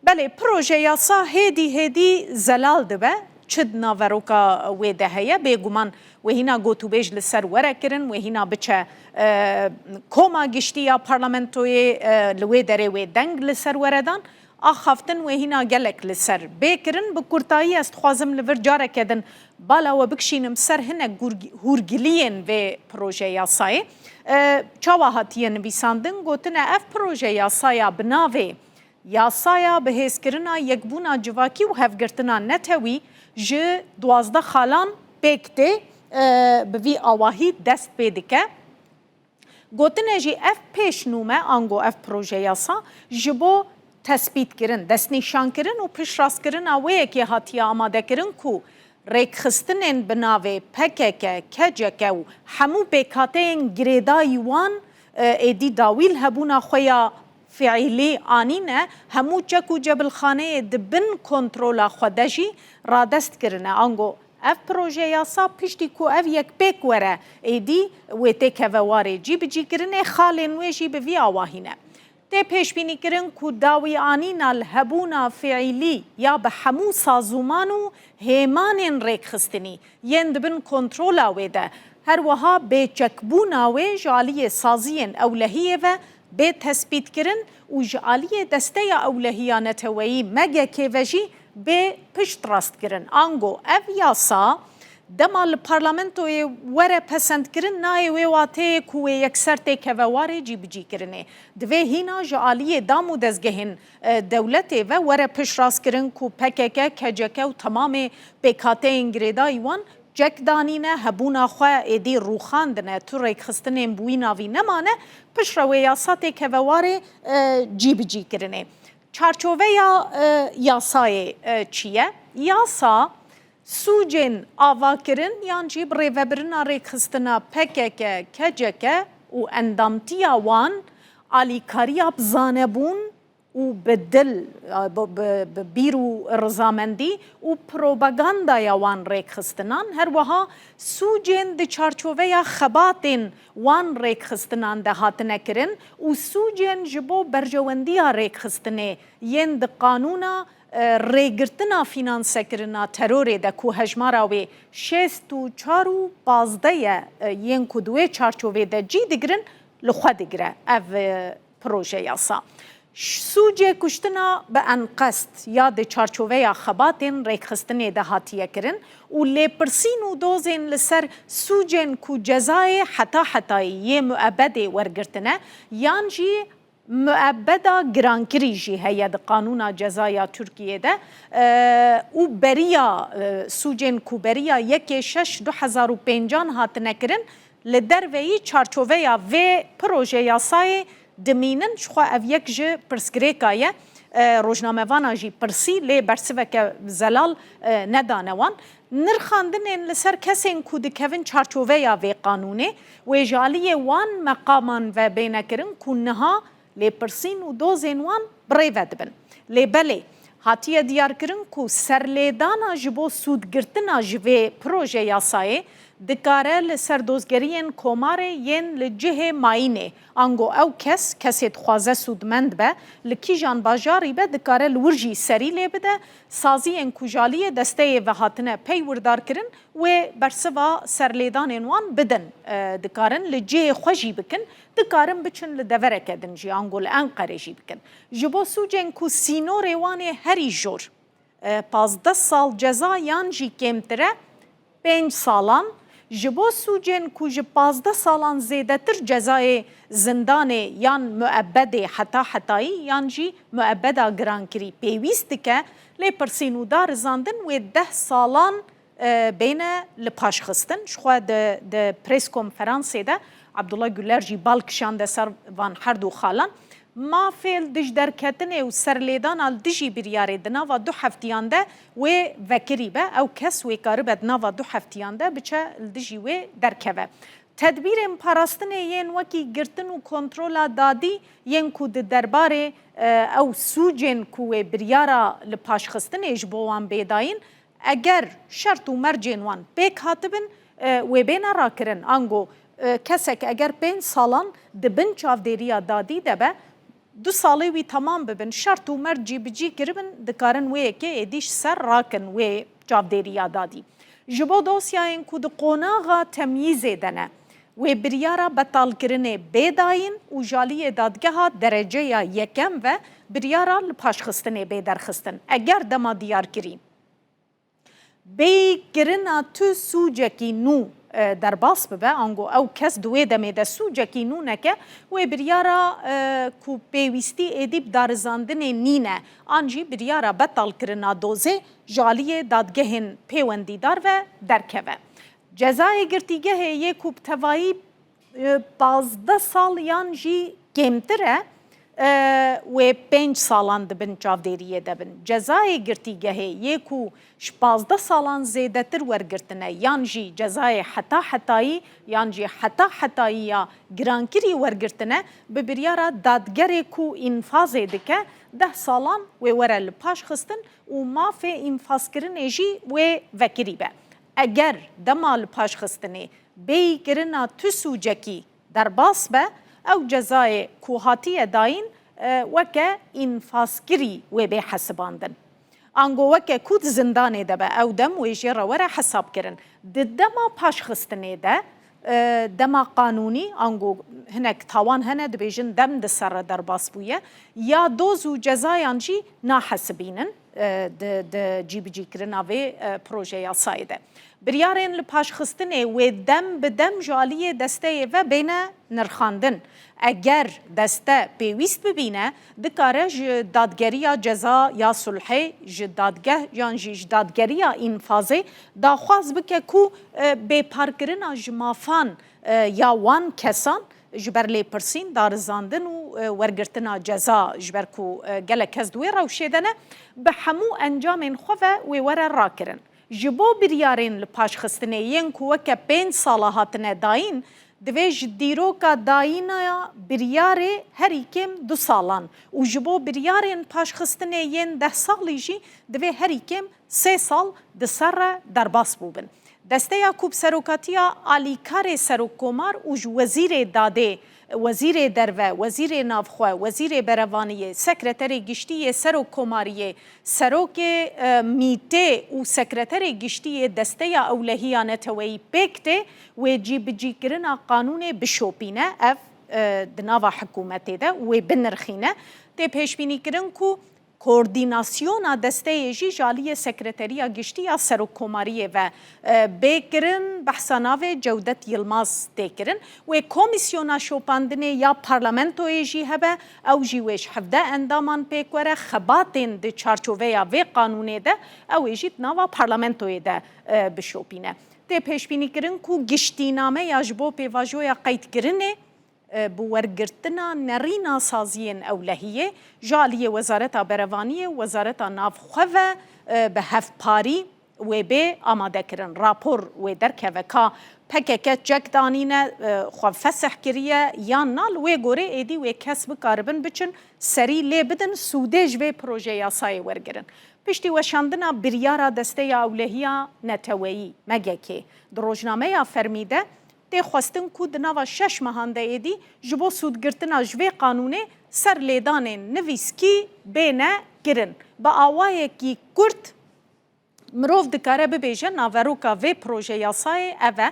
بله پروژه یاسا هیدی زلال دبه چد ناوروکا ویده هیا بگومان و هینا گوتو بیج لسر وره کرن و هینا بچه کوما گشتی یا پارلمنتوی لوی داره و دنگ لسر وره دان آخافتن و هینا گلک لسر بکرن بکرتایی است خوازم لور جاره کدن بالا و بکشینم سر هنه هورگلین و پروژه یاسای چاوا هاتیه نویساندن گوتن اف پروژه یاسایا بناوه یاسایا بهزکرنا یکبونا جواکی و هفگرتنا نتوی جه 12 خالان پکته بوی آواهی دست پیدکه گوتنه جی اف پیش نومه آنگو اف پروژه یاسا جبو تثبیت کرن دست نشان کرن و پیش راست کرن آوه که هاتیه آماده کرن کو ریک خستنین بناوه پککه کجکه و همو پیکاتین گریدای وان ایدی داویل هبونا خویا فعلی آنینه همو چکو جبل خانه دبن کنترولا خودجی را دست کرنه آنگو اف پروژه یاسا پشتی کو اف یک پیک وره ایدی و تک هواره جی بجی کرنه خالین ویجی بوی آواهینه تی پیش بینی کرن کو داوی آنینا الهبونا فعلی یا به همو سازومانو هیمانین ریک خستنی ین دبن کنترولا ویده هر وها به چکبونا وی جالی سازین اولهیه و به تثبیت کرن و جالی دسته اولهیانتوی مگه که وجی به پشت راست کرن آنگو اف یاسا دمال پارلمنتوی وره پسند کرن نای وی واته کوی یکسر تک واره جی بجی کرنه دوی هینا جالی دامو دزگهن دولته و وره پشت راست کرن کو پککه کجکه و تمام پیکاته انگریدای وان جک دانینه هبونا خواه ایدی روخاندنه تو ریک خستنه بوی ناوی نمانه پش روی یاساته که واره جی کرنه چارچوه یا یاسای چیه؟ یاسا سوجن آوا کرن یان جیب ریوبرنا ریک خستنه پککه کجکه و اندامتیا وان آلیکاریا بزانه بون و بدل بیرو رزامندی و پروپاگاندا یوان ریک خستنان هر وها سوجن د چارچوبه یا خباتن وان ریک خستنان ده هاتنه کرن و سوجن جبو برجوندی ریک خستنه ین د قانونا ریگرتنا فینانس کرنا ترور ده کو هجمارا و 6 و 4 و 15 ین کو دوی چارچوبه ده جی دگرن لخوا دگره او پروژه یاسا سوجه کشتنا به انقست یا ده چارچوبه یا خباتین ریک خستنه ده هاتیه کرن و لیپرسین و دوزین لسر سوجن کو جزای حتایی یه مؤبده ورگرتنه یان جی مؤبده گرانکری جی هیا ده قانونا جزایا ترکیه ده و بریا سوجن کو بریا 1/6/2005 هاتنه کرن لدروی چارچوبه یا و پروژه یاسای دمینن شخوا او یک جه پرسگریکایه روزنامه وانا جی پرسی لی برسوه که زلال ندانوان نرخاندن لسر کسین کودکوین چارچوه یا وی قانونه و جالی وان مقامان و بینکرن کنها لی پرسین و دوزین وان بریوه دبن لی بله هاتیه دیار کرن کو سرلیدانا جبو سودگرتنا جوه پروژه یاسایه دکاره لسر دوزگرین کوماره ین لجه ماینه انگو او کسی خوازه سودمند به لکی جان باجاری به دکاره لورجی سری لی بده سازی این کجالی دسته و هاتنه پی وردار کرن و برسوا سرلیدان انوان بدن دکارن لجه خوشی بکن دکارن بچن لدوره کدن جی انگو لانقره جی بکن جبو سوجن کو سینو روانه هری جور 15 سال جزا یان جی کمتره 5 سالان جبو سوجن کو ج 15 سالان زیده تر جزای زندان یان مؤبده حتایی یان جی مؤبده گرانکری پیویست که لی پرسینو دار زاندن و 10 سالان بین لپاش خستن شخوا ده پریس کنفرانسی ده عبدالله گلر جی بالکشان ده سر وان هر دو خالان ما فعل دج درکتنه و سرلیدان آل دجی بریاره دنا و 2 هفتیان ده و وکری به او کس و کاربه دنا و 2 هفتیان ده بچه دجی و درکوه تدبیر پاراستنه ین وکی گرتن و کنترولا دادی ین کو درباره او سوجن کو بریاره لپاش خستنه اجبوان بیداین اگر شرط و مرجین وان بیک هاتبن و بینا را کرن انگو کسک اگر 5 سالان دبن چاودیریا دادی ده به دو ساڵی وی تەمام ببن شەرت و مەرد جیبجی کربن دikarin wê yekê êdîş ser rakin wê çavdêriya dadî. Ji bo dosyayên ku di qonaxa temyîzê de ne, wê biryara betalkirinê bêdayîn û jaliyê dadgeha dereceya yekem ve biryara li paşxistinê bêderxistin. Eger dema diyarkirî bêkirina tu sûcekî nû derbas bibe ango ew kes di wê demê de sûcekî nû neke wê biryara ku pêwîstî êdî darizandinê nîne an jî biryara betalkirina dozê jaliyê dadgehên pêwendîdar ve derkeve. Cezayê girtîgehê yê ku bi tevahî 15 sal yan jî kêmtir e wê 5 salan dibin çavdêriyê debin. Cezayê girtîgehê yê ku ji 15 salan zêdetir wergirtine yan jî cezayê heta hetayî yan jî heta hetayîya girankirî wergirtine bi biryara dadgerê ku înfazê dike 10 salan wê were li paş xistin û mafê înfazkirinê jî wê vekirî be. Eger dema li paşxistinê bêyîkirina tu sûcekî derbas be ew cezayê ku hatiye dayîn weke înfazkirî wê bê hesibandin. Ango weke ku di zindanê de be ew dem wê jê re were hesab kirin. Di dema paşxistinê de dema qanûnî ango hinek tawan hene dibêjin dem di ser re derbas bûye ya doz û cezayan jî nahesibînin di cîbicîkirina vê proje yasayê de. Biryarên li paşxistinê wê dem bi dem jaliyê desteyê ve bêne nirxandin. Eger deste pêwîst bibîne dikare ji dadgeriya ceza ya sulhê ji dadgeh yan jî ji dadgeriya înfazê daxwaz bike ku bêparkirina ji mafan ya wan kesan ji ber lêpirsîn darizandin û wergirtina ceza ji ber ku gelek kes di wê rewşê de ne bi hemû encamên xwe ve wê were rakirin. Ji bo biryarên li paşxistinê yên ku weke 5 sala hatine dayîn divê ji dîroka dayîna biryarê herî kêm 2 salan û ji bo biryarên paşxistinê yên 10 salî jî divê herî kêm 3 sal di ser re derbas bûbin. Desteya ku bi serokatiya alîkarê serokkomar û ji wezîrê dadê wezîrê derve, wezîrê navxwe, wezîrê berevaniyê, sekreterê giştiyê serokkomariyê, serokê mîtê û sekreterê giştiyê desteya ewlehiya neteweyî pêk tê wê cîbicîkirina qanûnê bişopîne ev di nava hikûmetê de wê binirxîne tê pêşbînîkirin ku koordînasyona desteyê jî jaliyê sekreteriya giştiya serokkomariyê ve bêkirin behsa navê Cewdet Yılmaz têkirin wê komisyona şopandinê ya parlamentoyê jî hebe ew jî wê ji hevde endaman pêk were xebatên di çarçoveya vê qanûnê de ew ê jî nava parlamentoyê de bişopîne. Tê pêşbînîkirin ku giştînameya ji bo pêvajoya qeydkirinê bi wergirtina nerîna saziyên ewlehiyê jaliyê Wezareta Berevaniyê û Wezareta Navxwe ve bi hevparî wê bê amadekirin. Rapor wê derkeve ka PKK cek danîne xwe fesih kiriye yan nal wê gorê êdî wê kes bikaribin biçin serî lê bidin sûdê ji vê proje yasayê wergirin. Piştî weşandina biryara desteya ewlehiya neteweyî megekê di rojnameya fermî de tê xwestin ku di nava 6 mehan de êdî ji bo sûdgirtina ji vê qanûnê ser lêdanên nivîskî bêne kirin. Bi awayekî kurt mirov dikare bibêje naveroka vê proje yasayê ev e